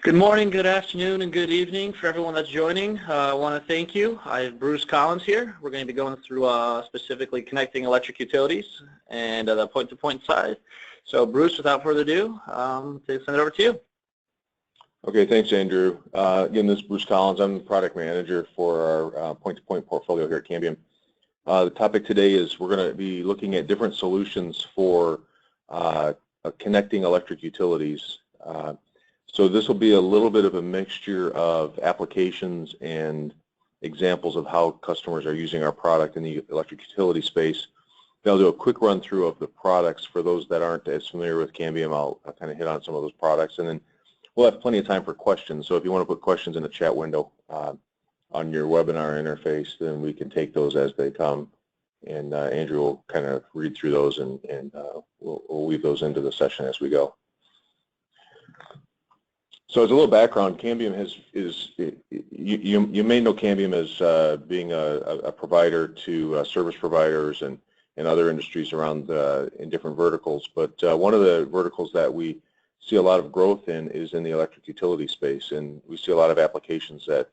Good morning, good afternoon, and good evening for everyone that's joining. I want to thank you. I have Bruce Collins here. We're going to be going through specifically connecting electric utilities and the point-to-point side. So Bruce, without further ado, I'll send it over to you. Okay, thanks, Andrew. Again, this is Bruce Collins. I'm the product manager for our point-to-point portfolio here at Cambium. The topic today is we're going to be looking at different solutions for connecting electric utilities. So this will be a little bit of a mixture of applications and examples of how customers are using our product in the electric utility space. I'll do a quick run through of the products for those that aren't as familiar with Cambium. I'll kind of hit on some of those products, and then we'll have plenty of time for questions. So if you want to put questions in the chat window on your webinar interface, then we can take those as they come. And Andrew will kind of read through those, and we'll weave those into the session as we go. So as a little background, Cambium you may know Cambium as being a provider to service providers and other industries around in different verticals. But one of the verticals that we see a lot of growth in is in the electric utility space, and we see a lot of applications that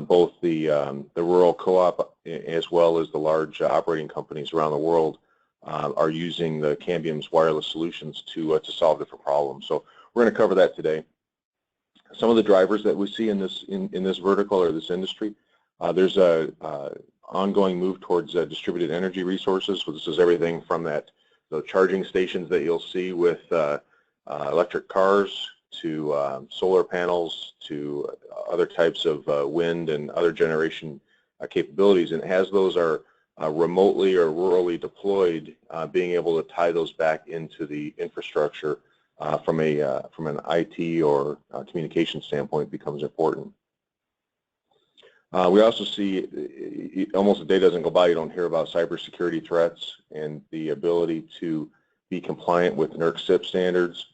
both the rural co-op as well as the large operating companies around the world are using the Cambium's wireless solutions to solve different problems. So we're going to cover that today. Some of the drivers that we see in this vertical or this industry, there's a ongoing move towards distributed energy resources. So this is everything from the charging stations that you'll see with electric cars to solar panels to other types of wind and other generation capabilities. And as those are remotely or rurally deployed, being able to tie those back into the infrastructure from an IT or communication standpoint becomes important. We also see almost a day doesn't go by you don't hear about cybersecurity threats and the ability to be compliant with NERC CIP standards.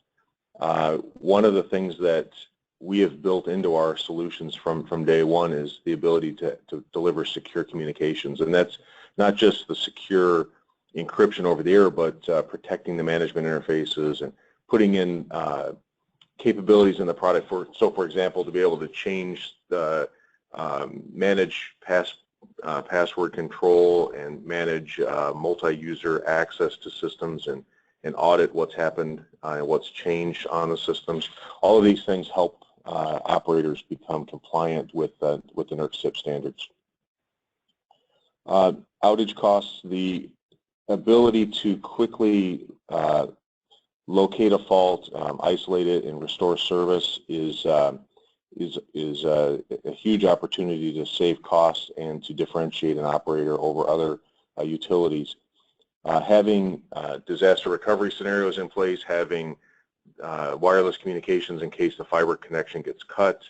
One of the things that we have built into our solutions from day one is the ability to deliver secure communications, and that's not just the secure encryption over the air, but protecting the management interfaces and putting in capabilities in the product. For example, to be able to change the manage password control and manage multi-user access to systems and audit what's happened and what's changed on the systems. All of these things help operators become compliant with the NERC CIP standards. Outage costs, the ability to quickly locate a fault, isolate it, and restore service is a huge opportunity to save costs and to differentiate an operator over other utilities. Having disaster recovery scenarios in place, having wireless communications in case the fiber connection gets cut,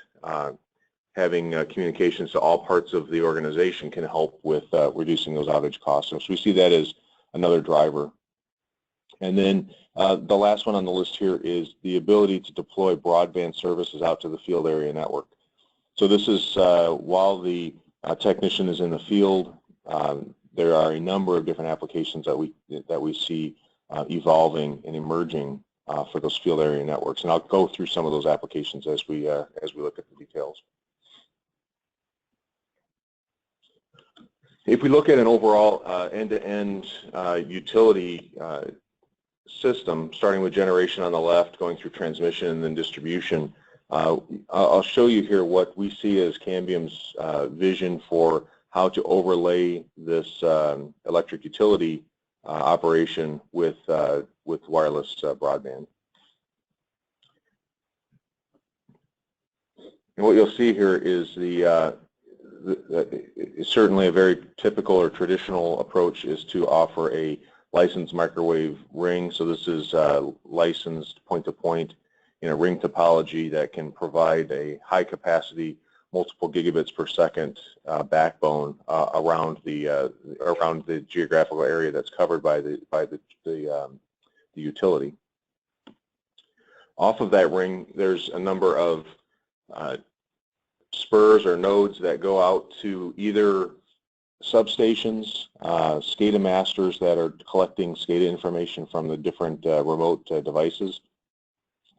having communications to all parts of the organization can help with reducing those outage costs. So we see that as another driver. And then the last one on the list here is the ability to deploy broadband services out to the field area network. So this is while the technician is in the field, there are a number of different applications that we see evolving and emerging for those field area networks, and I'll go through some of those applications as we look at the details. If we look at an overall end-to-end utility system, starting with generation on the left, going through transmission and then distribution, I'll show you here what we see as Cambium's vision for how to overlay this electric utility operation with wireless broadband. And what you'll see here is certainly a very typical or traditional approach is to offer a licensed microwave ring. So this is licensed point-to-point in a ring topology that can provide a high capacity, multiple gigabits per second backbone around the geographical area that's covered by the utility. Off of that ring, there's a number of spurs or nodes that go out to either substations, SCADA masters that are collecting SCADA information from the different remote devices,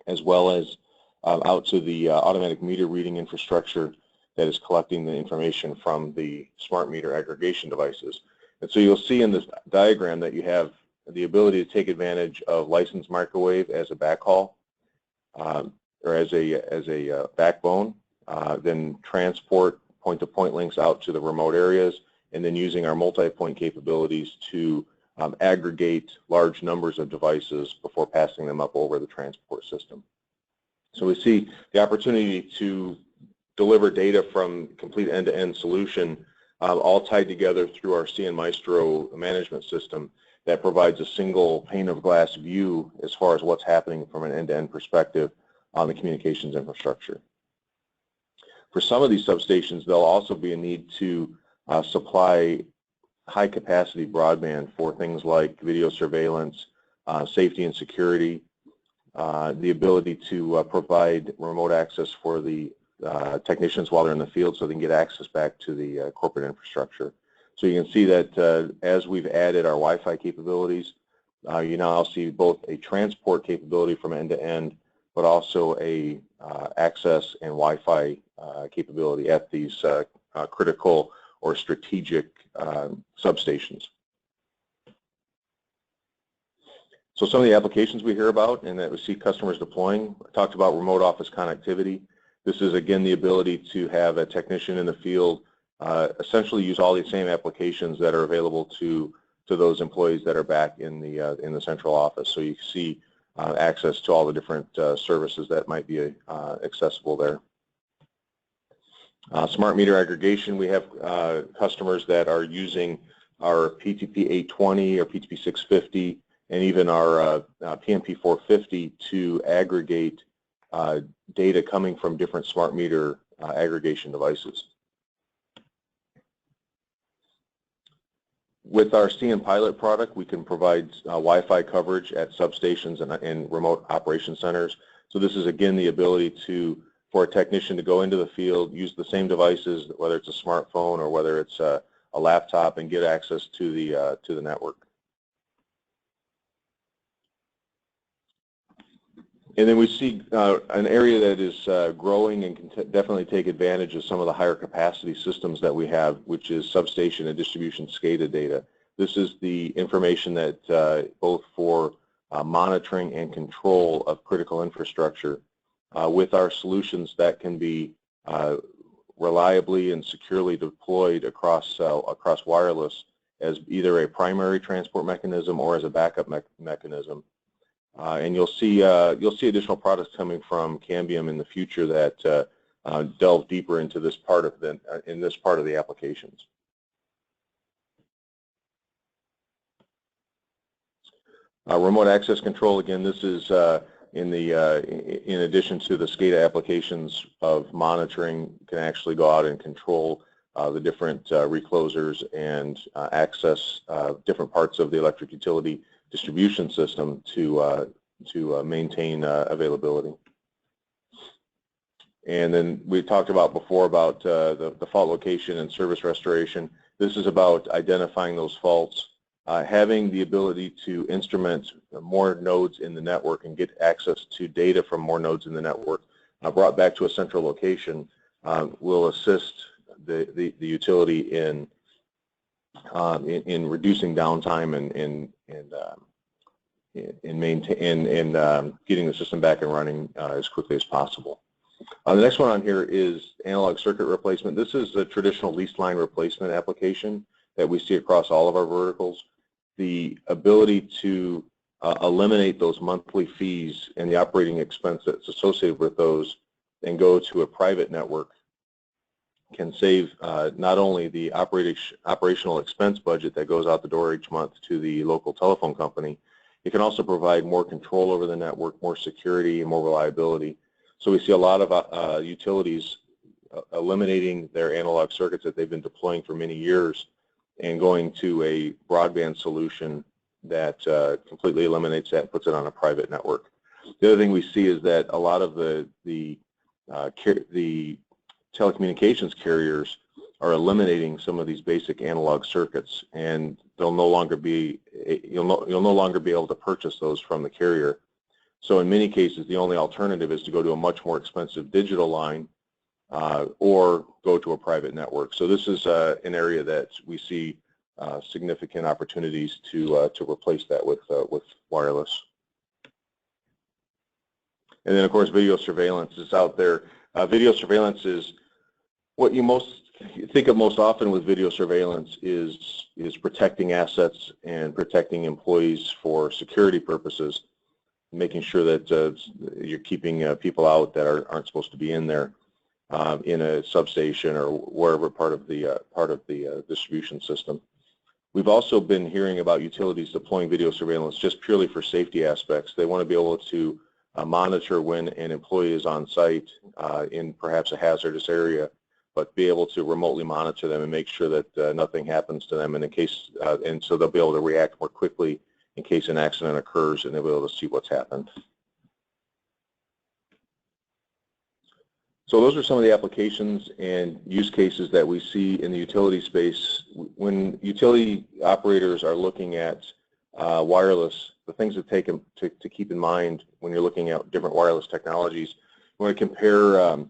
as well as out to the automatic meter reading infrastructure that is collecting the information from the smart meter aggregation devices. And so you'll see in this diagram that you have the ability to take advantage of licensed microwave as a backhaul or as a backbone, then transport point-to-point links out to the remote areas, and then using our multi-point capabilities to aggregate large numbers of devices before passing them up over the transport system. So we see the opportunity to deliver data from complete end-to-end solution all tied together through our Maestro management system that provides a single pane of glass view as far as what's happening from an end-to-end perspective on the communications infrastructure. For some of these substations, there'll also be a need to supply high-capacity broadband for things like video surveillance, safety and security, the ability to provide remote access for the technicians while they're in the field so they can get access back to the corporate infrastructure. So you can see that as we've added our Wi-Fi capabilities, you now see both a transport capability from end to end, but also a access and Wi-Fi capability at these critical or strategic substations. So some of the applications we hear about and that we see customers deploying, I talked about remote office connectivity. This is again the ability to have a technician in the field essentially use all the same applications that are available to those employees that are back in the central office. So you see access to all the different services that might be accessible there. Smart meter aggregation, we have customers that are using our PTP820 or PTP650 and even our PMP450 to aggregate data coming from different smart meter aggregation devices. With our CMPilot product, we can provide Wi-Fi coverage at substations and remote operation centers. So this is again the ability for a technician to go into the field, use the same devices, whether it's a smartphone or whether it's a laptop, and get access to the network. And then we see an area that is growing and can definitely take advantage of some of the higher capacity systems that we have, which is substation and distribution SCADA data. This is the information that both for monitoring and control of critical infrastructure with our solutions that can be reliably and securely deployed across wireless as either a primary transport mechanism or as a backup mechanism. And you'll see additional products coming from Cambium in the future that delve deeper into this part of the applications. Remote access control, again, this is in addition to the SCADA applications of monitoring, can actually go out and control the different reclosers and access different parts of the electric utility distribution system to maintain availability. And then we talked about before about the fault location and service restoration. This is about identifying those faults, having the ability to instrument more nodes in the network and get access to data from more nodes in the network brought back to a central location will assist the utility in reducing downtime and getting the system back and running as quickly as possible. The next one on here is analog circuit replacement. This is a traditional leased line replacement application that we see across all of our verticals. The ability to eliminate those monthly fees and the operating expense that's associated with those and go to a private network can save not only the operational expense budget that goes out the door each month to the local telephone company, it can also provide more control over the network, more security, and more reliability. So we see a lot of utilities eliminating their analog circuits that they've been deploying for many years and going to a broadband solution that completely eliminates that and puts it on a private network. The other thing we see is that a lot of the telecommunications carriers are eliminating some of these basic analog circuits, and they'll no longer be you'll no longer be able to purchase those from the carrier. So in many cases, the only alternative is to go to a much more expensive digital line or go to a private network. So this is an area that we see significant opportunities to replace that with wireless. And then, of course, video surveillance is out there. Video surveillance is what you think of most often with video surveillance is protecting assets and protecting employees for security purposes, making sure that you're keeping people out that aren't supposed to be in there in a substation or wherever part of the distribution system. We've also been hearing about utilities deploying video surveillance just purely for safety aspects. They want to be able to monitor when an employee is on site in perhaps a hazardous area, but be able to remotely monitor them and make sure that nothing happens to them, and in case, and so they'll be able to react more quickly in case an accident occurs, and they'll be able to see what's happened. So those are some of the applications and use cases that we see in the utility space. When utility operators are looking at wireless, the things that to keep in mind when you're looking at different wireless technologies, you want to compare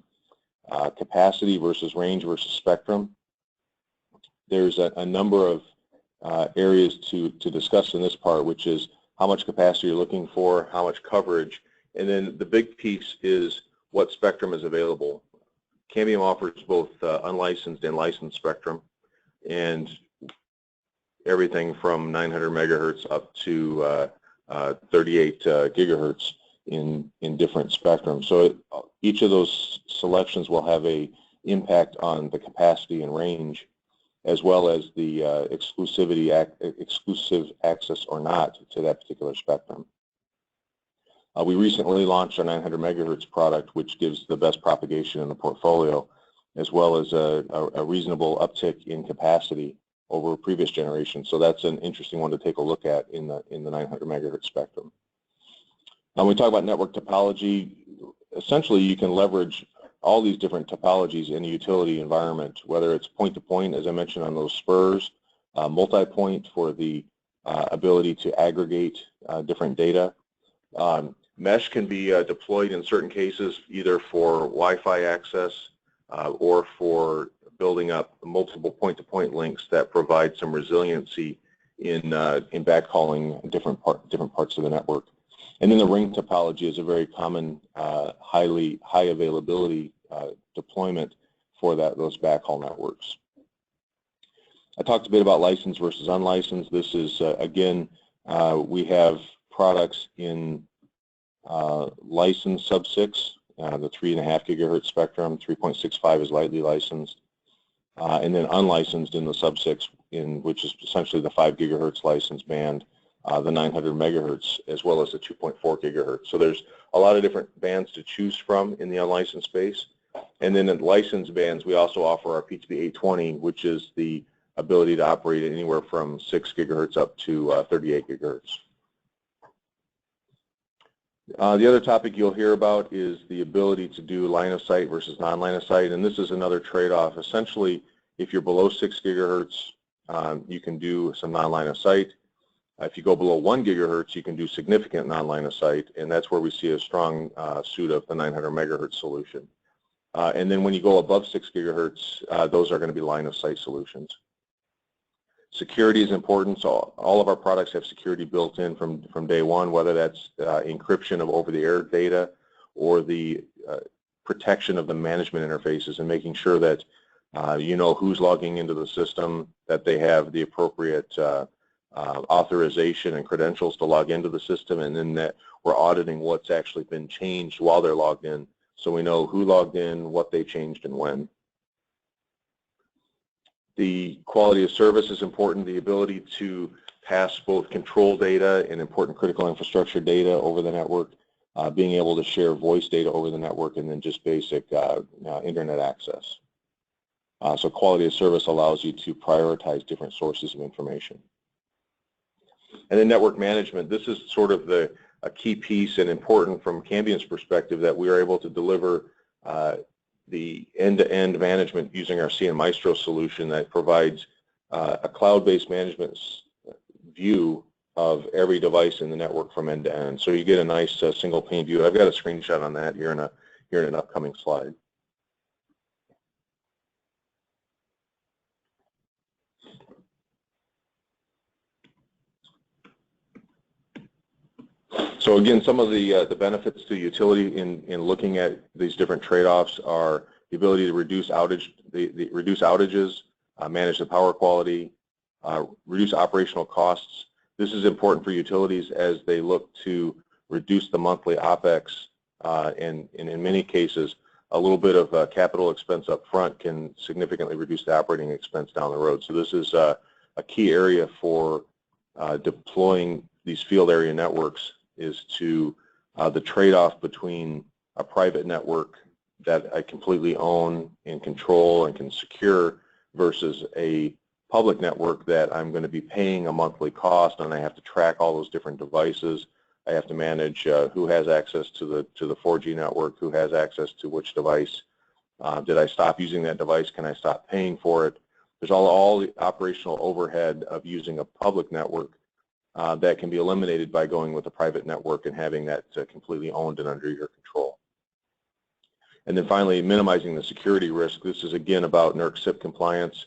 capacity versus range versus spectrum. There's a number of areas to discuss in this part, which is how much capacity you're looking for, how much coverage, and then the big piece is what spectrum is available. Cambium offers both unlicensed and licensed spectrum, and everything from 900 megahertz up to 38 gigahertz in different spectrums. So each of those selections will have an impact on the capacity and range, as well as the exclusive access or not to that particular spectrum. We recently launched our 900 megahertz product, which gives the best propagation in the portfolio, as well as a reasonable uptick in capacity over previous generations. So that's an interesting one to take a look at in the 900 megahertz spectrum. When we talk about network topology, essentially you can leverage all these different topologies in a utility environment, whether it's point-to-point, as I mentioned on those spurs, multi-point for the ability to aggregate different data. Mesh can be deployed in certain cases either for Wi-Fi access or for building up multiple point-to-point links that provide some resiliency in backhauling different parts of the network. And then the ring topology is a very common high availability deployment for those backhaul networks. I talked a bit about licensed versus unlicensed. This is again, we have products in licensed sub-6, the 3.5 gigahertz spectrum, 3.65 is lightly licensed, and then unlicensed in the sub-6, which is essentially the 5 gigahertz licensed band, the 900 megahertz, as well as the 2.4 gigahertz. So there's a lot of different bands to choose from in the unlicensed space. And then in licensed bands, we also offer our PTP820, which is the ability to operate at anywhere from 6 gigahertz up to 38 gigahertz. The other topic you'll hear about is the ability to do line of sight versus non-line of sight, and this is another trade-off. Essentially, if you're below 6 gigahertz, you can do some non-line of sight. If you go below 1 gigahertz, you can do significant non-line of sight, and that's where we see a strong suit of the 900 megahertz solution. And then when you go above 6 gigahertz, those are going to be line of sight solutions. Security is important, so all of our products have security built in from day one, whether that's encryption of over-the-air data or the protection of the management interfaces and making sure that you know who's logging into the system, that they have the appropriate authorization and credentials to log into the system, and then that we're auditing what's actually been changed while they're logged in, so we know who logged in, what they changed, and when. The quality of service is important, the ability to pass both control data and important critical infrastructure data over the network, being able to share voice data over the network, and then just basic internet access. So quality of service allows you to prioritize different sources of information. And then network management, this is sort of a key piece and important from Cambium's perspective, that we are able to deliver the end-to-end management using our Maestro solution that provides a cloud-based management view of every device in the network from end to end. So you get a nice single pane view. I've got a screenshot on that here in an upcoming slide. So again, some of the benefits to utility in looking at these different trade-offs are the ability to reduce outages, manage the power quality, reduce operational costs. This is important for utilities as they look to reduce the monthly OPEX, and in many cases, a little bit of capital expense up front can significantly reduce the operating expense down the road. So this is a key area for deploying these field area networks, is to the trade-off between a private network that I completely own and control and can secure versus a public network that I'm going to be paying a monthly cost, and I have to track all those different devices. I have to manage who has access to the 4G network, who has access to which device. Did I stop using that device? Can I stop paying for it? There's all the operational overhead of using a public network that can be eliminated by going with a private network and having that completely owned and under your control. And then finally, minimizing the security risk. This is again about NERC CIP compliance,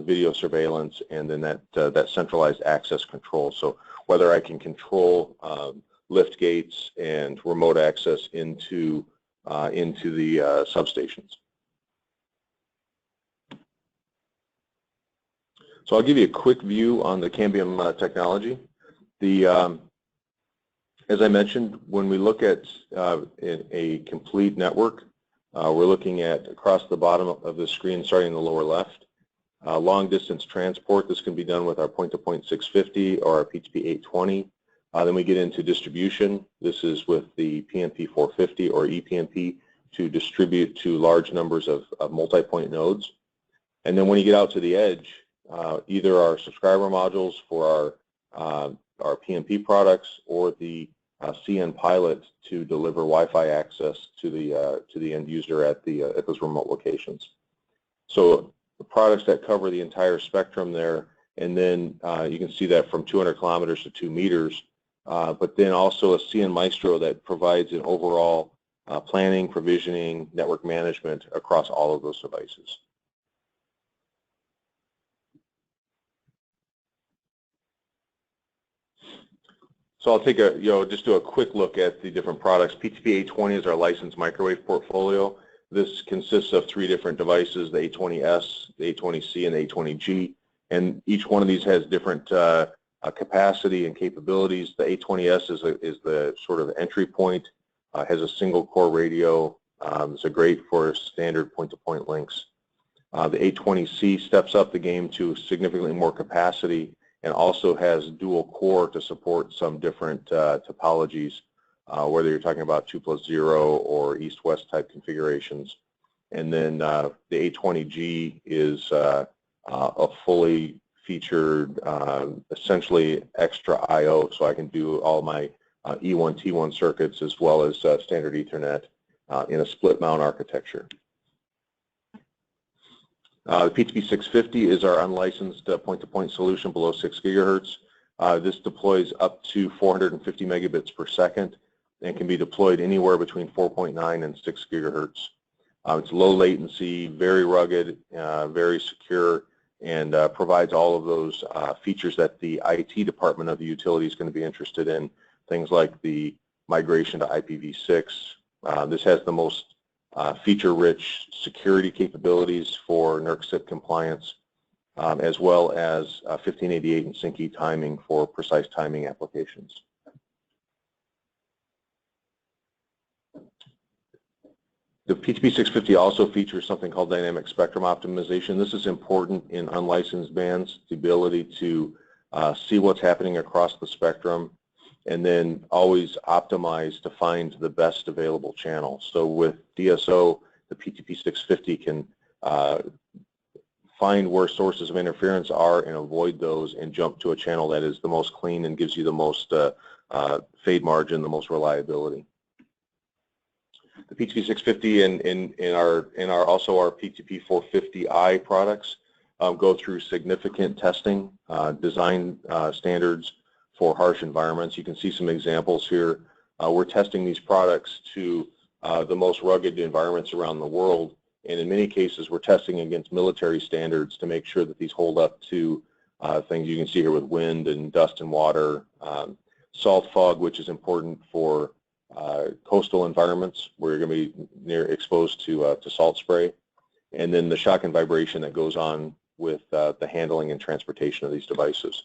video surveillance, and then that centralized access control. So whether I can control lift gates and remote access into the substations. So I'll give you a quick view on the Cambium technology. As I mentioned, when we look at a complete network, we're looking at across the bottom of the screen, starting in the lower left, long distance transport. This can be done with our point-to-point 650 or our PTP820. Then we get into distribution. This is with the PMP450 or ePMP to distribute to large numbers of multi-point nodes. And then when you get out to the edge, either our subscriber modules for our PMP products or the CMPilot to deliver Wi-Fi access to the end user at those remote locations. So the products that cover the entire spectrum there, and then you can see that from 200 kilometers to 2 meters, but then also a Maestro that provides an overall planning, provisioning, network management across all of those devices. So I'll take just do a quick look at the different products. PTP820 is our licensed microwave portfolio. This consists of 3 different devices, the 820S, the 820C, and the 820G. And each one of these has different capacity and capabilities. The 820S is the sort of entry point, has a single core radio. It's great for standard point-to-point links. The 820C steps up the game to significantly more capacity and also has dual core to support some different topologies, whether you're talking about 2+0 or east-west type configurations. And then the 820G is a fully featured, essentially extra I/O, so I can do all my E1, T1 circuits as well as standard Ethernet in a split mount architecture. The PTP650 is our unlicensed point-to-point solution below 6 gigahertz. This deploys up to 450 megabits per second and can be deployed anywhere between 4.9 and 6 gigahertz. It's low latency, very rugged, very secure, and provides all of those features that the IT department of the utility is going to be interested in, things like the migration to IPv6. This has the most feature-rich security capabilities for NERC CIP compliance, as well as 1588 and SYNC timing for precise timing applications. The PTP650 also features something called dynamic spectrum optimization. This is important in unlicensed bands, the ability to see what's happening across the spectrum and then always optimize to find the best available channel. So with DSO, the PTP650 can find where sources of interference are and avoid those and jump to a channel that is the most clean and gives you the most fade margin, the most reliability. The PTP650 and also our PTP450i products go through significant testing, design standards for harsh environments. You can see some examples here. We're testing these products to the most rugged environments around the world, and in many cases we're testing against military standards to make sure that these hold up to things you can see here with wind and dust and water, salt fog, which is important for coastal environments where you're going to be exposed to salt spray, and then the shock and vibration that goes on with the handling and transportation of these devices.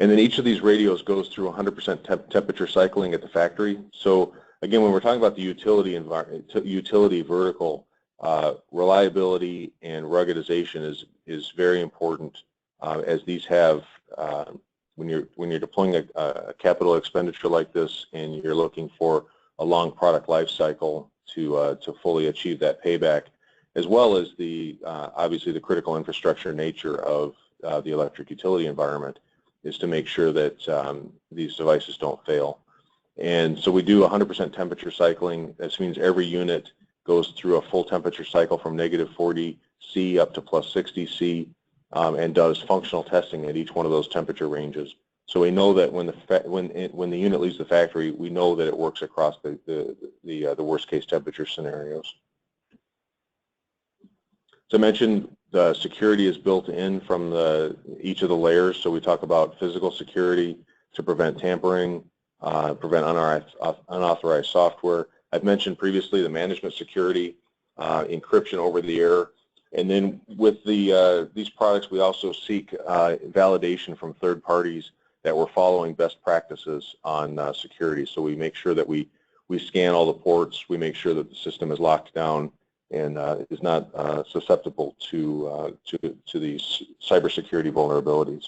And then each of these radios goes through 100% temperature cycling at the factory. So again, when we're talking about the utility vertical, reliability and ruggedization is very important, as these have, when you're deploying a capital expenditure like this and you're looking for a long product life cycle to fully achieve that payback, as well as the obviously the critical infrastructure nature of the electric utility environment, is to make sure that these devices don't fail. And so we do 100% temperature cycling. This means every unit goes through a full temperature cycle from -40°C up to +60°C, and does functional testing at each one of those temperature ranges. So we know that when the unit leaves the factory, we know that it works across the worst case temperature scenarios. So I mentioned the security is built in from each of the layers. So we talk about physical security to prevent tampering, prevent unauthorized software. I've mentioned previously the management security, encryption over the air, and then with these products we also seek validation from third parties that we're following best practices on security. So we make sure that we scan all the ports, we make sure that the system is locked down and is not susceptible to these cybersecurity vulnerabilities.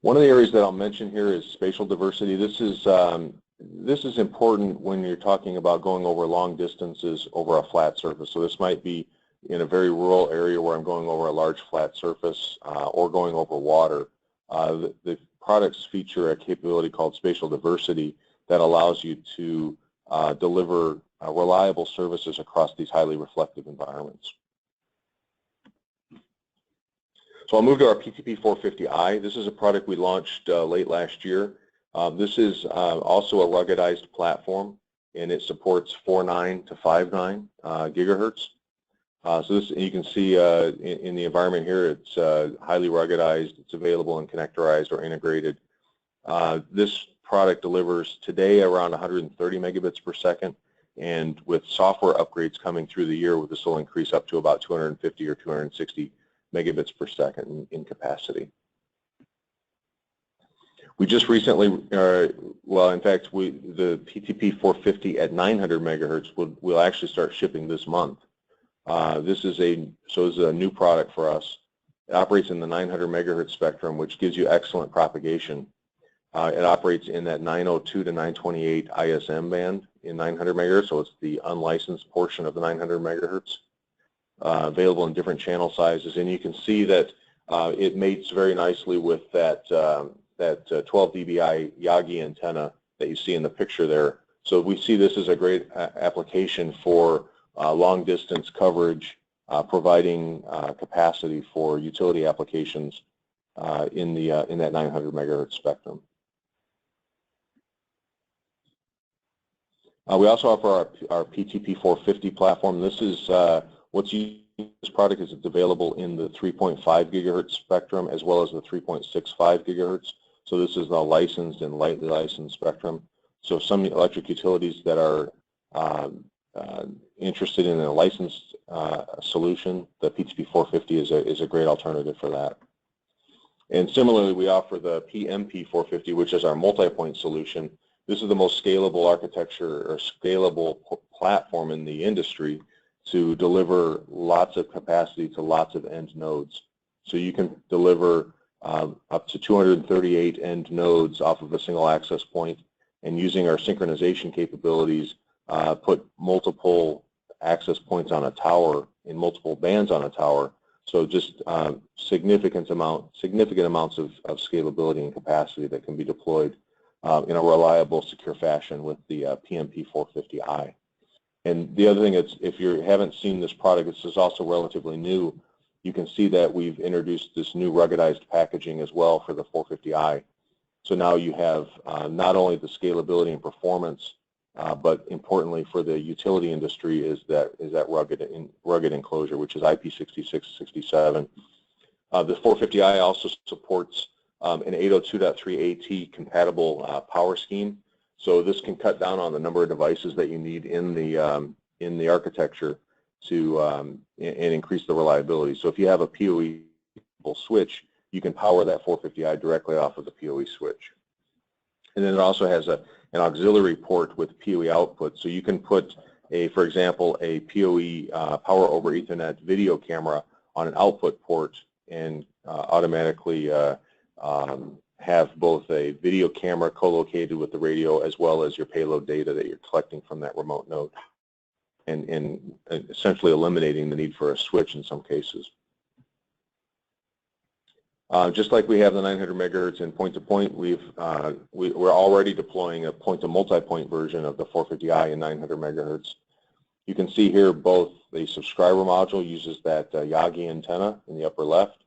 One of the areas that I'll mention here is spatial diversity. This is important when you're talking about going over long distances over a flat surface. So this might be in a very rural area where I'm going over a large flat surface or going over water. The products feature a capability called spatial diversity that allows you to deliver reliable services across these highly reflective environments. So I'll move to our PTP450i. This is a product we launched late last year. This is also a ruggedized platform, and it supports 4.9 to 5.9 gigahertz. So this, you can see in the environment here, it's highly ruggedized. It's available in connectorized or integrated. This product delivers today around 130 megabits per second, and with software upgrades coming through the year, this will increase up to about 250 or 260 megabits per second in capacity. We just recently, well, in fact, the PTP450 at 900 megahertz will actually start shipping this month. This is a new product for us. It operates in the 900 megahertz spectrum, which gives you excellent propagation. It operates in that 902 to 928 ISM band in 900 megahertz, so it's the unlicensed portion of the 900 megahertz. Available in different channel sizes, and you can see that it mates very nicely with that 12 dBi Yagi antenna that you see in the picture there. So we see this as a great application for long distance coverage, providing capacity for utility applications in that 900 megahertz spectrum. We also offer our PTP450 platform. This is what's used in this product is it's available in the 3.5 gigahertz spectrum as well as the 3.65 gigahertz. So this is the licensed and lightly licensed spectrum. So some electric utilities that are interested in a licensed solution, the PTP450 is a great alternative for that. And similarly, we offer the PMP450, which is our multi-point solution. This is the most scalable architecture or scalable platform in the industry to deliver lots of capacity to lots of end nodes. So you can deliver up to 238 end nodes off of a single access point, and using our synchronization capabilities, put multiple access points on a tower in multiple bands on a tower. So just significant amounts of scalability and capacity that can be deployed in a reliable, secure fashion with the PMP450i. And the other thing is, if you haven't seen this product, this is also relatively new. You can see that we've introduced this new ruggedized packaging as well for the 450i. So now you have not only the scalability and performance, but importantly for the utility industry is that rugged enclosure, which is IP66-67. The 450i also supports an 802.3 AT compatible power scheme. So this can cut down on the number of devices that you need in the architecture to and increase the reliability. So if you have a PoE switch, you can power that 450i directly off of the PoE switch. And then it also has an auxiliary port with PoE output. So you can put, for example, a PoE power over Ethernet video camera on an output port and automatically have both a video camera co-located with the radio as well as your payload data that you're collecting from that remote node, and essentially eliminating the need for a switch in some cases. Just like we have the 900 megahertz in point-to-point, we're already deploying a point-to-multipoint version of the 450i in 900 megahertz. You can see here both the subscriber module uses that Yagi antenna in the upper left,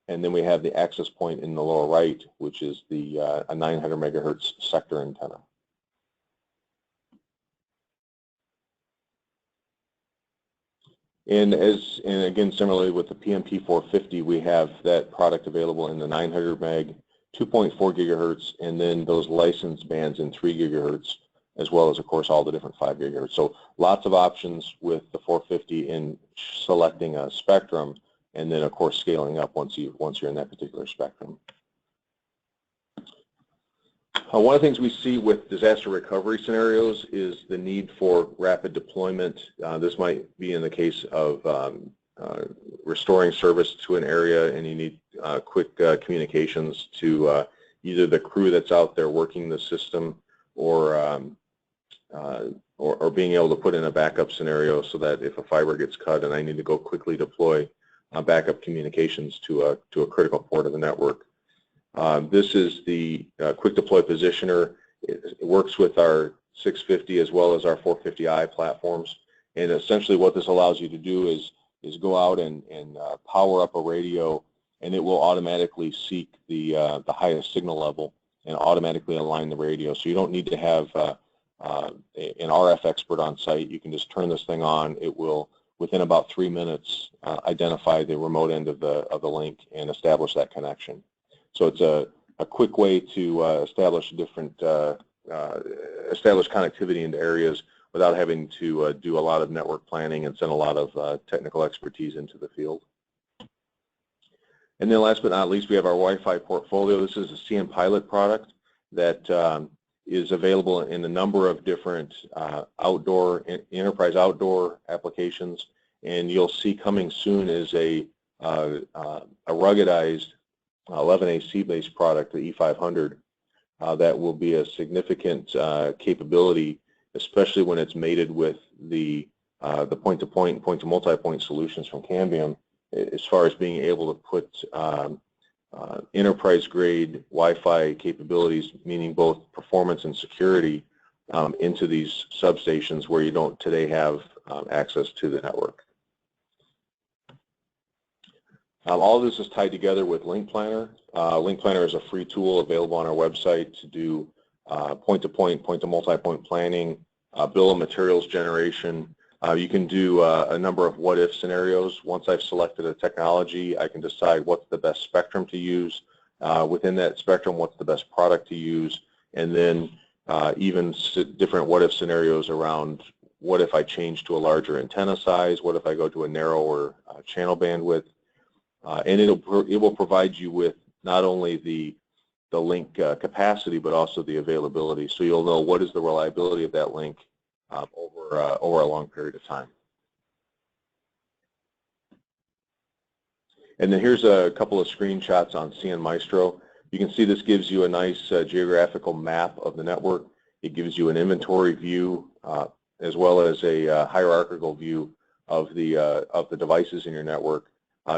and then we have the access point in the lower right, which is the a 900 megahertz sector antenna. And again, similarly with the PMP450, we have that product available in the 900 meg, 2.4 gigahertz, and then those licensed bands in 3 gigahertz, as well as, of course, all the different 5 gigahertz. So lots of options with the 450 in selecting a spectrum, and then, of course, scaling up once you're in that particular spectrum. One of the things we see with disaster recovery scenarios is the need for rapid deployment. This might be in the case of restoring service to an area, and you need quick communications to either the crew that's out there working the system or being able to put in a backup scenario so that if a fiber gets cut and I need to go quickly deploy backup communications to a critical port of the network. This is the quick deploy positioner. It works with our 650 as well as our 450i platforms, and essentially what this allows you to do is go out and power up a radio, and it will automatically seek the highest signal level and automatically align the radio. So you don't need to have an RF expert on site. You can just turn this thing on. It will, within about 3 minutes, identify the remote end of the link and establish that connection. So it's a quick way to establish connectivity into areas without having to do a lot of network planning and send a lot of technical expertise into the field. And then last but not least, we have our Wi-Fi portfolio. This is a CMPilot product that is available in a number of different enterprise outdoor applications, and you'll see coming soon is a ruggedized 11AC based product, the E500, that will be a significant capability, especially when it's mated with the point-to-point and point-to-multipoint solutions from Cambium, as far as being able to put enterprise-grade Wi-Fi capabilities, meaning both performance and security, into these substations where you don't today have access to the network. All of this is tied together with Link Planner. Link Planner is a free tool available on our website to do point-to-point, point-to-multipoint planning, bill of materials generation. You can do a number of what-if scenarios. Once I've selected a technology, I can decide what's the best spectrum to use. Within that spectrum, what's the best product to use, and then even different what-if scenarios around what if I change to a larger antenna size, what if I go to a narrower channel bandwidth. And it will provide you with not only the link capacity, but also the availability. So you'll know what is the reliability of that link over a long period of time. And then here's a couple of screenshots on CN Maestro. You can see this gives you a nice geographical map of the network. It gives you an inventory view as well as a hierarchical view of the devices in your network.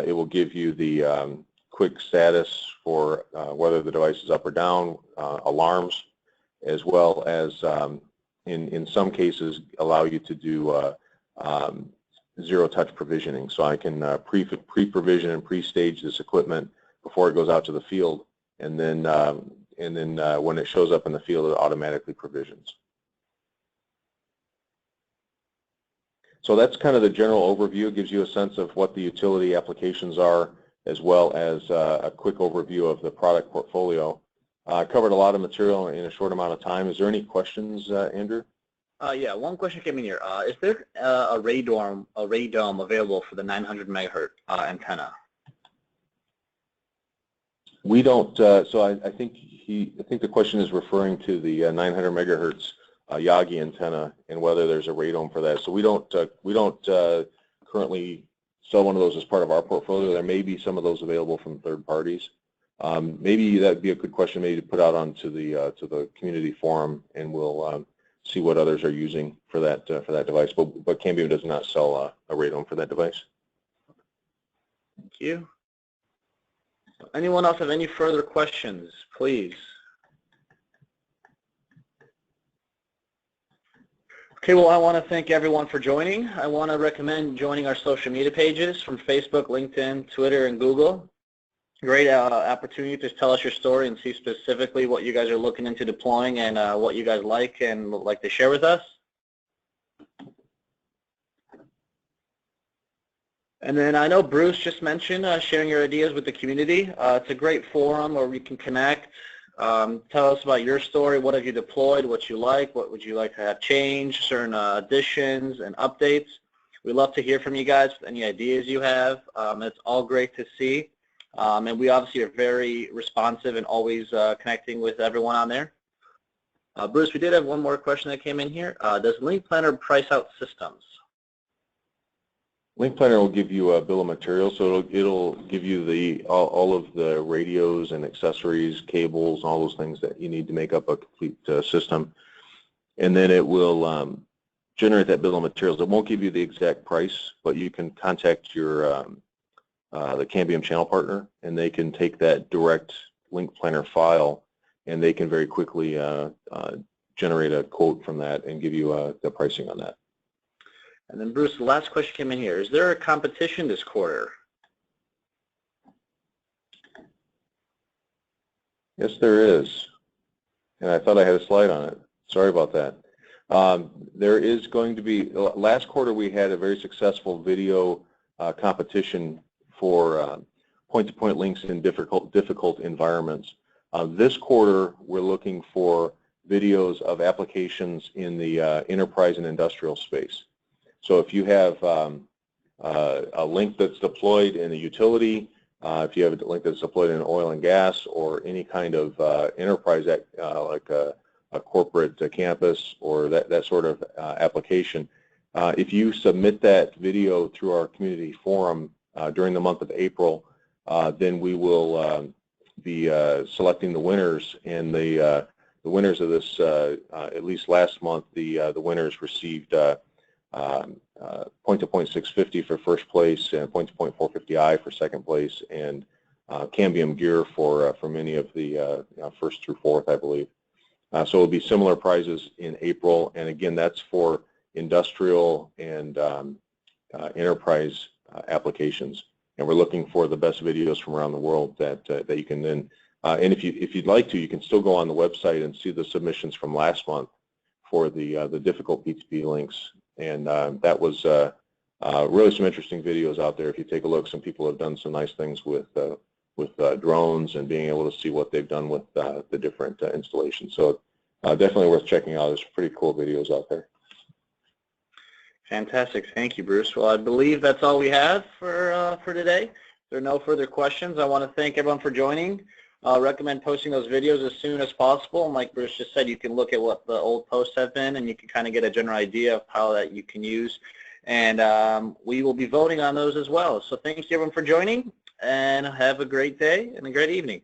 It will give you the quick status for whether the device is up or down, alarms, as well as in some cases, allow you to do zero-touch provisioning. So I can pre-provision and pre-stage this equipment before it goes out to the field, and then when it shows up in the field, it automatically provisions. So that's kind of the general overview. It gives you a sense of what the utility applications are, as well as a quick overview of the product portfolio. I covered a lot of material in a short amount of time. Is there any questions, Andrew? Yeah, one question came in here. Is there a radome available for the 900 megahertz antenna? We don't. So I think the question is referring to the 900 megahertz Yagi antenna and whether there's a radome for that. So we don't currently sell one of those as part of our portfolio. There may be some of those available from third parties. Maybe that'd be a good question maybe to put out onto the community forum, and we'll see what others are using for that device. But Cambium does not sell a radome for that device. Thank you. Anyone else have any further questions, please? Okay, well, I want to thank everyone for joining. I want to recommend joining our social media pages from Facebook, LinkedIn, Twitter, and Google. Great opportunity to tell us your story and see specifically what you guys are looking into deploying and what you guys like and would like to share with us. And then I know Bruce just mentioned sharing your ideas with the community. It's a great forum where we can connect. Tell us about your story. What have you deployed? What you like? What would you like to have changed? Certain additions and updates. We'd love to hear from you guys. Any ideas you have. It's all great to see. And we obviously are very responsive and always connecting with everyone on there. Bruce, we did have one more question that came in here. Does Link Planner price out systems? Link Planner will give you a bill of materials, so it'll give you all of the radios and accessories, cables, all those things that you need to make up a complete system, and then it will generate that bill of materials. It won't give you the exact price, but you can contact your the Cambium channel partner, and they can take that direct Link Planner file, and they can very quickly generate a quote from that and give you the pricing on that. And then Bruce, the last question came in here. Is there a competition this quarter? Yes, there is. And I thought I had a slide on it. Sorry about that. There is going to be, last quarter we had a very successful video competition for point-to-point links in difficult environments. This quarter we're looking for videos of applications in the enterprise and industrial space. So if you have a link that's deployed in a utility, if you have a link that's deployed in oil and gas, or any kind of enterprise like a corporate campus or that sort of application, if you submit that video through our community forum during the month of April, then we will be selecting the winners. And the winners of this, at least last month, the winners received point-to-point 650 for first place, and point-to-point 450i for second place, and Cambium gear for many of the first through fourth, I believe. So it will be similar prizes in April, and again, that's for industrial and enterprise applications. And we're looking for the best videos from around the world that you can then, and if you'd like to, you can still go on the website and see the submissions from last month for the difficult PTP links. And that was really some interesting videos out there. If you take a look, some people have done some nice things with drones and being able to see what they've done with the different installations. So definitely worth checking out. There's pretty cool videos out there. Fantastic. Thank you, Bruce. Well, I believe that's all we have for today. If there are no further questions, I want to thank everyone for joining. Recommend posting those videos as soon as possible. And like Bruce just said, you can look at what the old posts have been, and you can kind of get a general idea of how that you can use. And we will be voting on those as well. So thank you everyone for joining, and have a great day and a great evening.